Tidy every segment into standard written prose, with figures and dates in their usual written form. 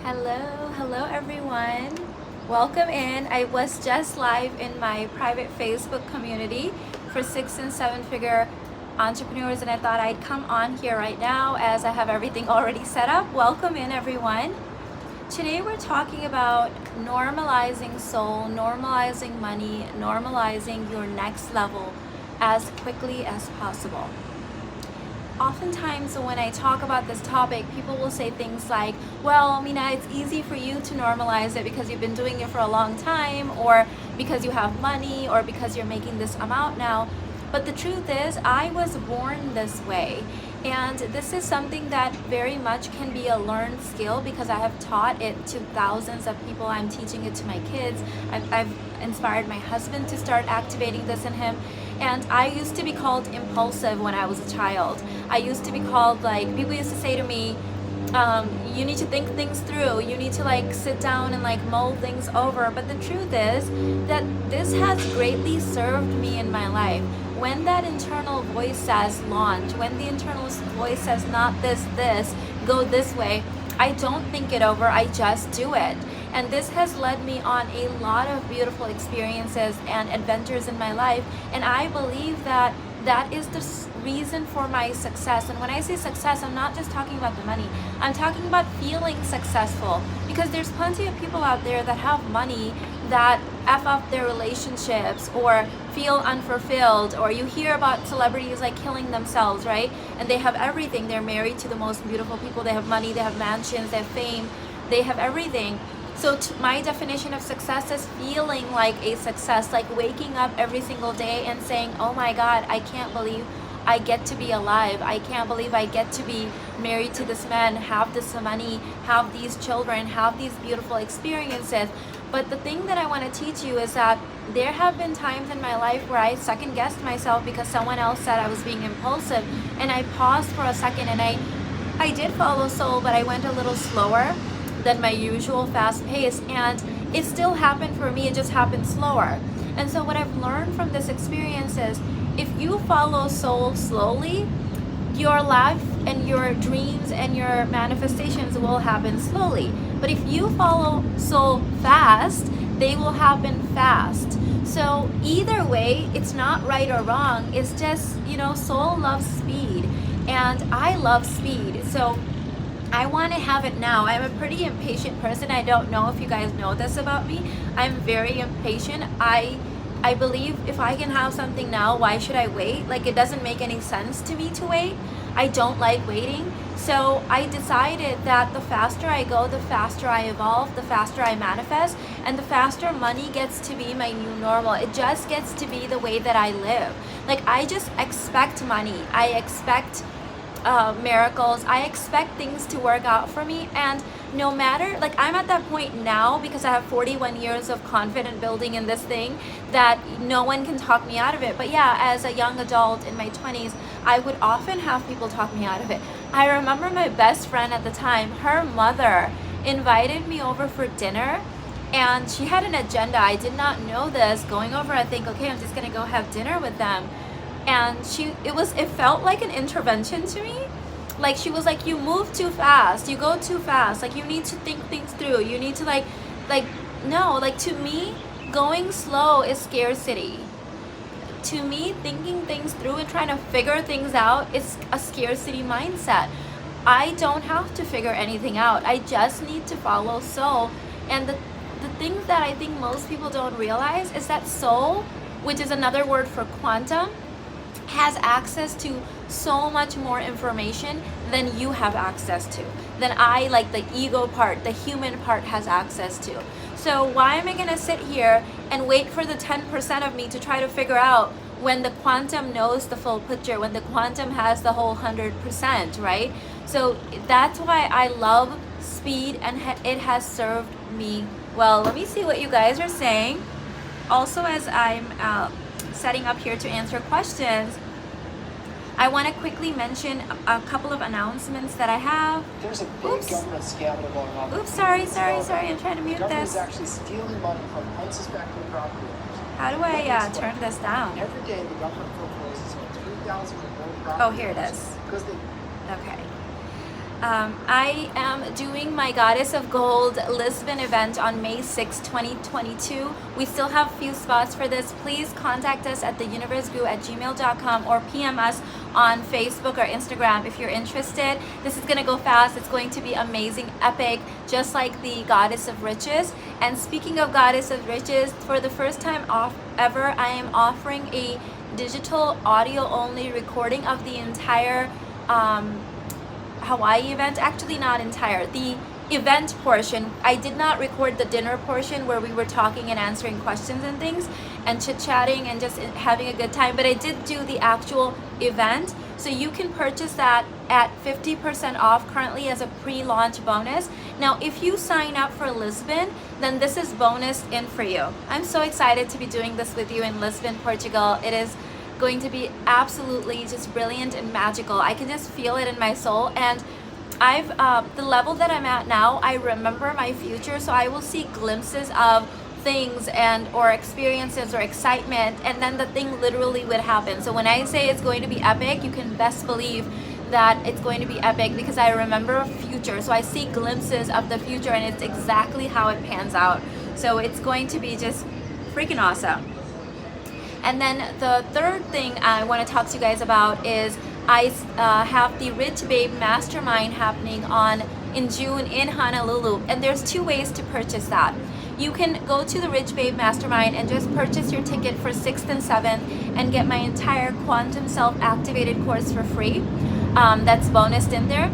Hello everyone. Welcome in. I was just live in my private Facebook community for 6 and 7 figure entrepreneurs, and I thought I'd come on here right now as I have everything already set up. Welcome in everyone. Today we're talking about normalizing soul, normalizing money, normalizing your next level as quickly as possible. Oftentimes when I talk about this topic, people will say things like, well, Mina, it's easy for you to normalize it because you've been doing it for a long time, or because you have money, or because you're making this amount now. But the truth is, I was born this way. And this is something that very much can be a learned skill because I have taught it to thousands of people. I'm teaching it to my kids. I've inspired my husband to start activating this in him. And I used to be called impulsive when I was a child. I used to be called, like, people used to say to me, you need to think things through. You need to like sit down and like mull things over. But the truth is that this has greatly served me in my life. When that internal voice says launch, when the internal voice says not this, go this way, I don't think it over, I just do it. And this has led me on a lot of beautiful experiences and adventures in my life. And I believe that that is the reason for my success. And when I say success, I'm not just talking about the money. I'm talking about feeling successful. Because there's plenty of people out there that have money that F up their relationships or feel unfulfilled, or you hear about celebrities like killing themselves, right? And they have everything. They're married to the most beautiful people. They have money, they have mansions, they have fame, they have everything. So my definition of success is feeling like a success, like waking up every single day and saying, oh my God, I can't believe I get to be alive. I can't believe I get to be married to this man, have this money, have these children, have these beautiful experiences. But the thing that I want to teach you is that there have been times in my life where I second guessed myself because someone else said I was being impulsive, and I paused for a second and I did follow soul, but I went a little slower than my usual fast pace, and it still happened for me. It just happened slower. And so what I've learned from this experience is if you follow soul slowly, your life and your dreams and your manifestations will happen slowly. But if you follow soul fast, they will happen fast. So either way, it's not right or wrong. It's just, soul loves speed, and I love speed. So I want to have it now. I'm a pretty impatient person. I don't know if you guys know this about me. I'm very impatient. I believe if I can have something now, why should I wait? Like, it doesn't make any sense to me to wait. I don't like waiting. So I decided that the faster I go, the faster I evolve, the faster I manifest, and the faster money gets to be my new normal. It just gets to be the way that I live. Like, I just expect money. I expect miracles. I expect things to work out for me, and no matter, like, I'm at that point now because I have 41 years of confident building in this thing that no one can talk me out of it. But yeah, as a young adult in my 20s, I would often have people talk me out of it. I remember my best friend at the time, her mother invited me over for dinner, and she had an agenda. I did not know this. Going over, I think, okay, I'm just gonna go have dinner with them. And it felt like an intervention to me. Like, she was like, you move too fast, you go too fast, like, you need to think things through, you need to no, like, to me, going slow is scarcity. To me, thinking things through and trying to figure things out is a scarcity mindset. I don't have to figure anything out. I just need to follow soul. And the thing that I think most people don't realize is that soul, which is another word for quantum, has access to so much more information than you have access to, than I, like the ego part, the human part, has access to. So why am I gonna sit here and wait for the 10% of me to try to figure out when the quantum knows the full picture, when the quantum has the whole 100%, right? So that's why I love speed, and it has served me well. Let me see what you guys are saying. Also, as I'm setting up here to answer questions, I want to quickly mention a couple of announcements that I have. There's a big government scandal going on. Oops, sorry. I'm trying to mute this. The government is actually stealing money from unsuspecting property owners. How do I turn this down? Every day the government forecloses on 3,000 more property. Oh, here it is. Because they... Okay. I am doing my Goddess of Gold Lisbon event on May 6, 2022. We still have a few spots for this. Please contact us at theuniverseguru@gmail.com or PM us on Facebook or Instagram if you're interested. This is going to go fast. It's going to be amazing, epic, just like the Goddess of Riches. And speaking of Goddess of Riches, for the first time ever, I am offering a digital audio only recording of the entire Hawaii event. Actually, not entire, the event portion. I did not record the dinner portion where we were talking and answering questions and things and chit-chatting and just having a good time, but I did do the actual event. So you can purchase that at 50% off currently as a pre-launch bonus. Now if you sign up for Lisbon, then this is bonus in for you. I'm so excited to be doing this with you in Lisbon, Portugal. It is going to be absolutely just brilliant and magical. I can just feel it in my soul. And I've the level that I'm at now, I remember my future, so I will see glimpses of things and or experiences or excitement, and then the thing literally would happen. So when I say it's going to be epic, you can best believe that it's going to be epic because I remember future. So I see glimpses of the future and it's exactly how it pans out. So it's going to be just freaking awesome. And then the third thing I want to talk to you guys about is I have the Rich Babe Mastermind happening in June in Honolulu. And there's two ways to purchase that. You can go to the Rich Babe Mastermind and just purchase your ticket for 6th and 7th and get my entire Quantum Self-Activated course for free. That's bonused in there.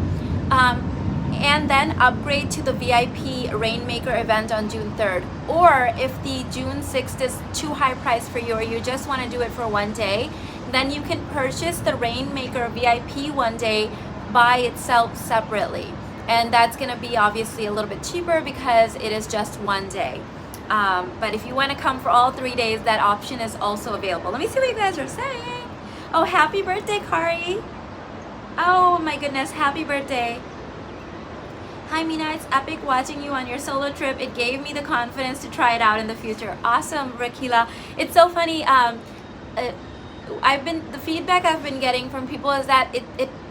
And then upgrade to the VIP Rainmaker event on June 3rd. Or if the June 6th is too high price for you or you just want to do it for one day, then you can purchase the Rainmaker VIP one day by itself separately. And that's going to be obviously a little bit cheaper because it is just one day. But if you want to come for all 3 days, that option is also available. Let me see what you guys are saying. Oh, happy birthday, Kari. Oh my goodness, happy birthday. Hi Mina, it's epic watching you on your solo trip. It gave me the confidence to try it out in the future. Awesome, Rakila. It's so funny. The feedback I've been getting from people is that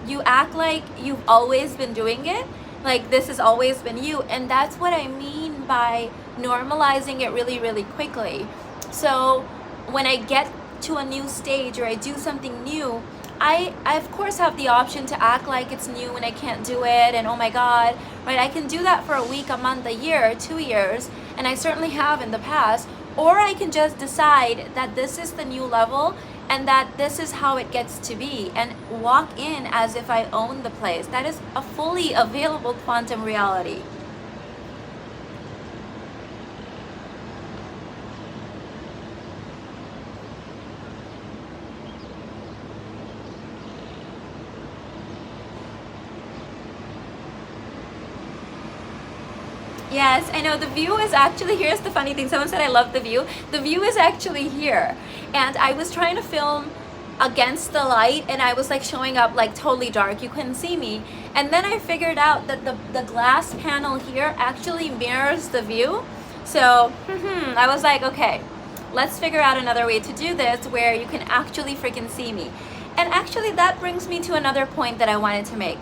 you act like you've always been doing it, like this has always been you, and that's what I mean by normalizing it really, really quickly. So when I get to a new stage or I do something new, I of course have the option to act like it's new and I can't do it and oh my god, right? I can do that for a week, a month, a year, 2 years, and I certainly have in the past. Or I can just decide that this is the new level and that this is how it gets to be and walk in as if I own the place. That is a fully available quantum reality. Yes, I know the view is actually, here's the funny thing. Someone said I love the view. The view is actually here. And I was trying to film against the light and I was like showing up like totally dark. You couldn't see me. And then I figured out that the glass panel here actually mirrors the view. So I was like, okay, let's figure out another way to do this where you can actually freaking see me. And actually that brings me to another point that I wanted to make.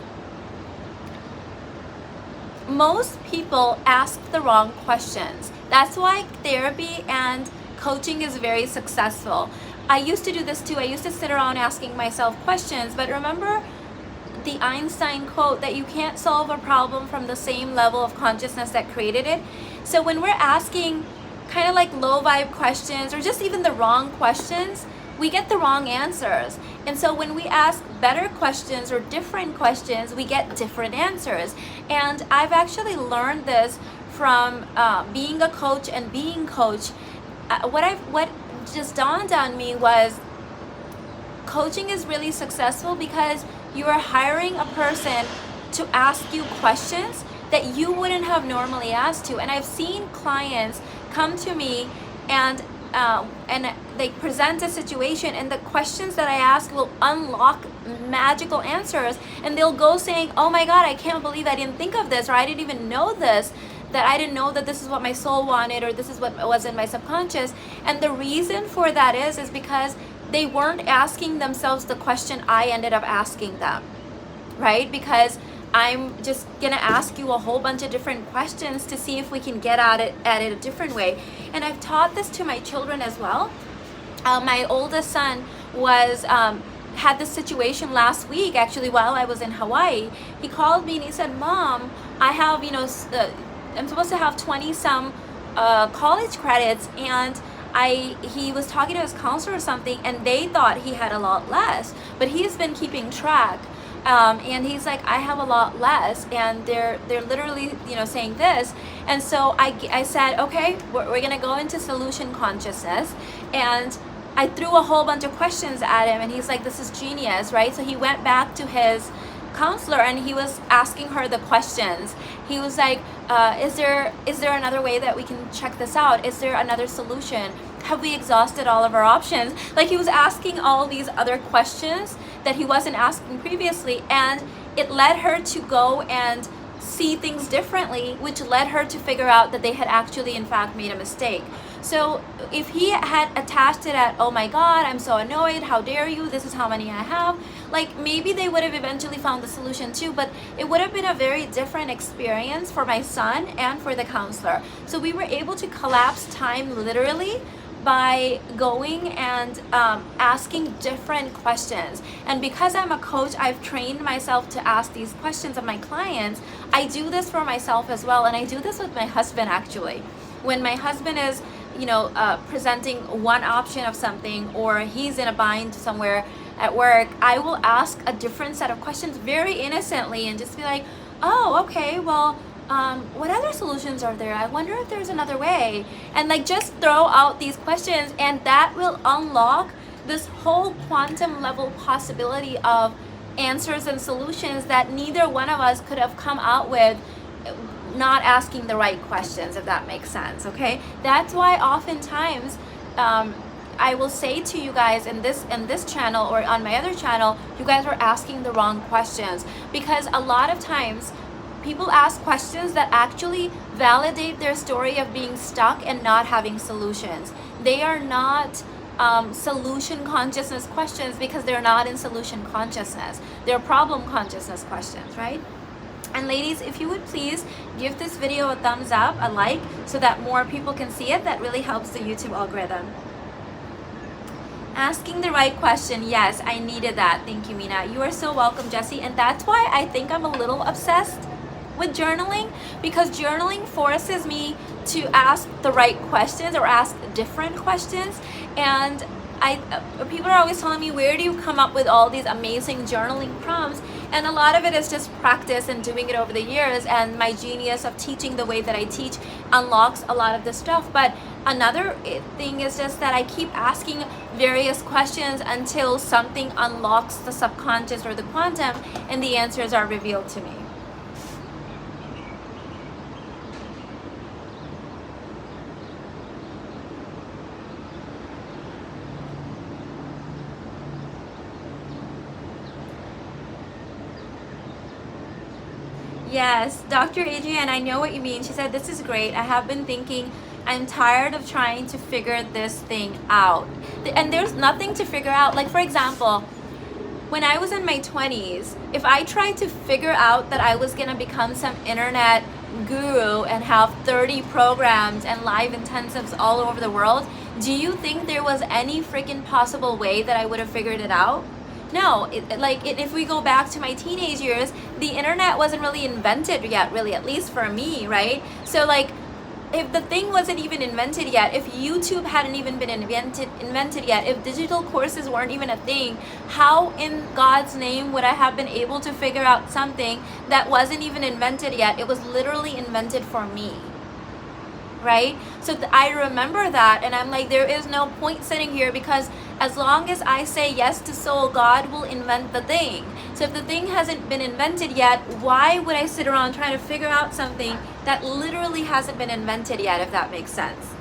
Most people ask the wrong questions. That's why therapy and coaching is very successful. I used to do this too. I used to sit around asking myself questions, but remember the Einstein quote that you can't solve a problem from the same level of consciousness that created it. So when we're asking kind of like low vibe questions or just even the wrong questions, we get the wrong answers. And so when we ask better questions or different questions, we get different answers. And I've actually learned this from being a coach and being coached. What just dawned on me was coaching is really successful because you are hiring a person to ask you questions that you wouldn't have normally asked to. And I've seen clients come to me and they present a situation and the questions that I ask will unlock magical answers, and they'll go saying, oh my god, I can't believe I didn't think of this, or I didn't even know this, that I didn't know that this is what my soul wanted, or this is what was in my subconscious. And the reason for that is because they weren't asking themselves the question I ended up asking them, right? Because I'm just gonna ask you a whole bunch of different questions to see if we can get at it a different way. And I've taught this to my children as well. My oldest son was had this situation last week, actually, while I was in Hawaii. He called me and he said, "Mom, I have, I'm supposed to have 20 some college credits, and he was talking to his counselor or something, and they thought he had a lot less, but he's been keeping track." And he's like, "I have a lot less," and they're literally saying this. And so I said, okay, we're gonna go into solution consciousness, and I threw a whole bunch of questions at him, and he's like, "This is genius," right? So he went back to his counselor and he was asking her the questions. He was like, is there another way that we can check this out? Is there another solution? Have we exhausted all of our options? Like, he was asking all these other questions that he wasn't asking previously, and it led her to go and see things differently, which led her to figure out that they had actually in fact made a mistake. So if he had attached it at, "Oh my God, I'm so annoyed, how dare you, this is how many I have," like, maybe they would have eventually found the solution too, but it would have been a very different experience for my son and for the counselor. So we were able to collapse time literally by going and asking different questions. And because I'm a coach, I've trained myself to ask these questions of my clients. I do this for myself as well, and I do this with my husband actually. When my husband is presenting one option of something, or he's in a bind somewhere at work, I will ask a different set of questions very innocently and just be like, "Oh, okay, well, what other solutions are there? I wonder if there's another way." And like, just throw out these questions, and that will unlock this whole quantum level possibility of answers and solutions that neither one of us could have come out with not asking the right questions, if that makes sense. Okay, that's why oftentimes I will say to you guys in this channel or on my other channel, you guys are asking the wrong questions, because a lot of times people ask questions that actually validate their story of being stuck and not having solutions. They are not solution consciousness questions, because they're not in solution consciousness. They're problem consciousness questions, right? And ladies, if you would please give this video a thumbs up, a like, so that more people can see it. That really helps the YouTube algorithm. Asking the right question. Yes, I needed that. Thank you, Mina. You are so welcome, Jessie. And that's why I think I'm a little obsessed with journaling, because journaling forces me to ask the right questions or ask different questions. And people are always telling me, "Where do you come up with all these amazing journaling prompts?" And a lot of it is just practice and doing it over the years, and my genius of teaching the way that I teach unlocks a lot of this stuff. But another thing is just that I keep asking various questions until something unlocks the subconscious or the quantum, and the answers are revealed to me. Yes, Dr. Adrienne, I know what you mean. She said, "This is great. I have been thinking, I'm tired of trying to figure this thing out." And there's nothing to figure out. Like, for example, when I was in my 20s, if I tried to figure out that I was going to become some internet guru and have 30 programs and live intensives all over the world, do you think there was any freaking possible way that I would have figured it out? No, if we go back to my teenage years, the internet wasn't really invented yet, really, at least for me, right? So like, if the thing wasn't even invented yet, if YouTube hadn't even been invented yet, if digital courses weren't even a thing, how in God's name would I have been able to figure out something that wasn't even invented yet? It was literally invented for me, right? So I remember that, and I'm like, there is no point sitting here, because as long as I say yes to soul, God will invent the thing. So if the thing hasn't been invented yet, why would I sit around trying to figure out something that literally hasn't been invented yet, if that makes sense?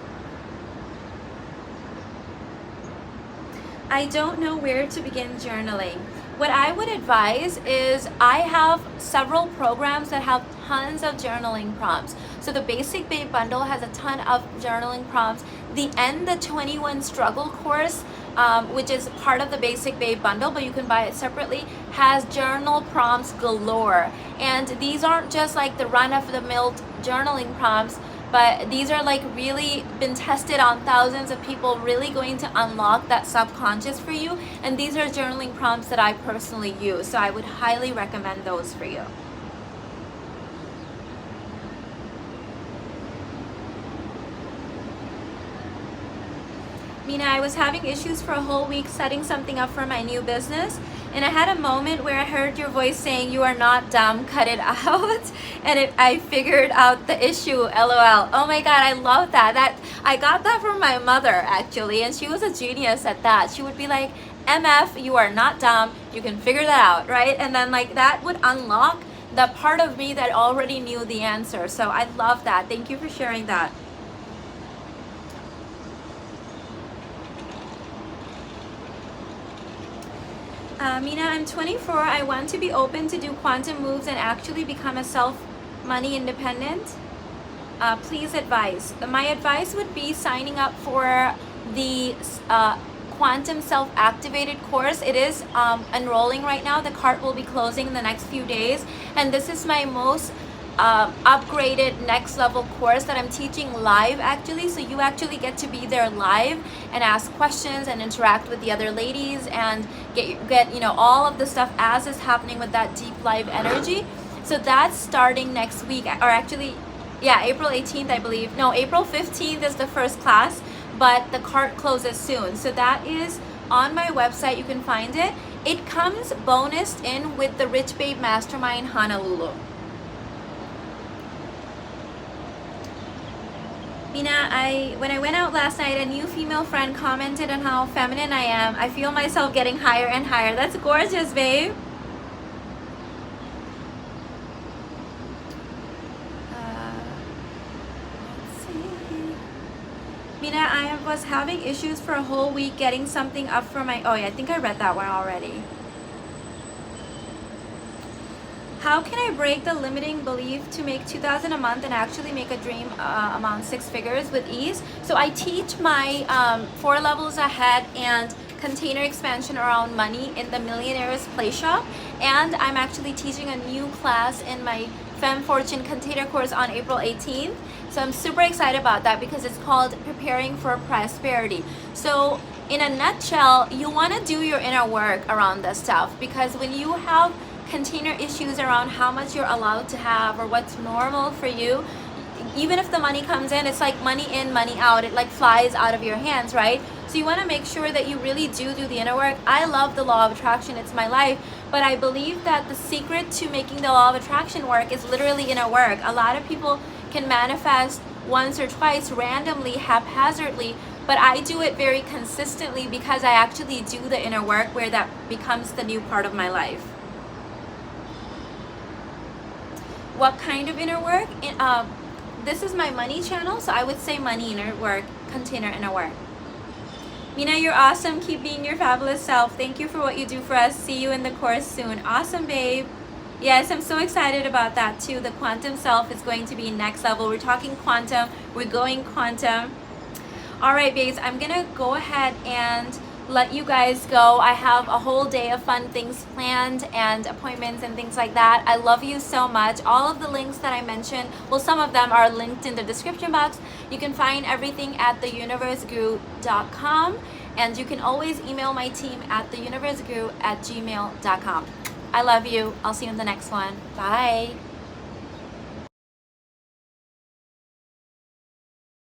I don't know where to begin journaling. What I would advise is I have several programs that have tons of journaling prompts. So the Basic Babe bundle has a ton of journaling prompts. The End the 21 Struggle course, which is part of the Basic Babe bundle, but you can buy it separately, has journal prompts galore. And these aren't just like the run-of-the-mill journaling prompts, but these are like really been tested on thousands of people, really going to unlock that subconscious for you. And these are journaling prompts that I personally use, so I would highly recommend those for you. Mina, I was having issues for a whole week setting something up for my new business, and I had a moment where I heard your voice saying, "You are not dumb, cut it out," and I figured out the issue, LOL. Oh my god, I love that. I got that from my mother, actually, and she was a genius at that. She would be like, MF, you are not dumb, you can figure that out, right? And then like that would unlock the part of me that already knew the answer. So I love that. Thank you for sharing that. Mina, I'm 24. I want to be open to do quantum moves and actually become a self-money independent. Please advise. My advice would be signing up for the Quantum Self-Activated course. It is enrolling right now. The cart will be closing in the next few days. And this is my most upgraded next level course that I'm teaching live, actually. So you actually get to be there live and ask questions and interact with the other ladies and get you know, all of the stuff as is happening with that deep live energy. So that's starting next week, or actually, yeah, April 18th, I believe. No, April 15th is the first class, but the cart closes soon. So that is on my website. You can find it. It comes bonused in with the Rich Babe Mastermind Honolulu. Mina, when I went out last night, a new female friend commented on how feminine I am. I feel myself getting higher and higher. That's gorgeous, babe. Let's see. Mina, I was having issues for a whole week getting something up for my... Oh yeah, I think I read that one already. How can I break the limiting belief to make $2,000 a month and actually make a dream amount 6 figures with ease? So I teach my 4 levels ahead and container expansion around money in the Millionaire's Play Shop, and I'm actually teaching a new class in my Femme Fortune container course on April 18th. So I'm super excited about that because it's called Preparing for Prosperity. So in a nutshell, you want to do your inner work around this stuff, because when you have container issues around how much you're allowed to have or what's normal for you, even if the money comes in, it's like money in, money out. It like flies out of your hands, right? So you want to make sure that you really do the inner work. I love the law of attraction. It's my life. But I believe that the secret to making the law of attraction work is literally inner work. A lot of people can manifest once or twice randomly, haphazardly, but I do it very consistently because I actually do the inner work where that becomes the new part of my life. What kind of inner work? This is my money channel, so I would say money inner work, container inner work. Mina, you're awesome. Keep being your fabulous self. Thank you for what you do for us. See you in the course soon. Awesome, babe. Yes, I'm so excited about that too. The quantum self is going to be next level. We're talking quantum. We're going quantum. All right, babes, I'm gonna go ahead and let you guys go. I have a whole day of fun things planned and appointments and things like that. I love you so much. All of the links that I mentioned, well, some of them are linked in the description box. You can find everything at theuniverseguru.com, and you can always email my team at theuniverseguru@gmail.com. I love you. I'll see you in the next one. Bye.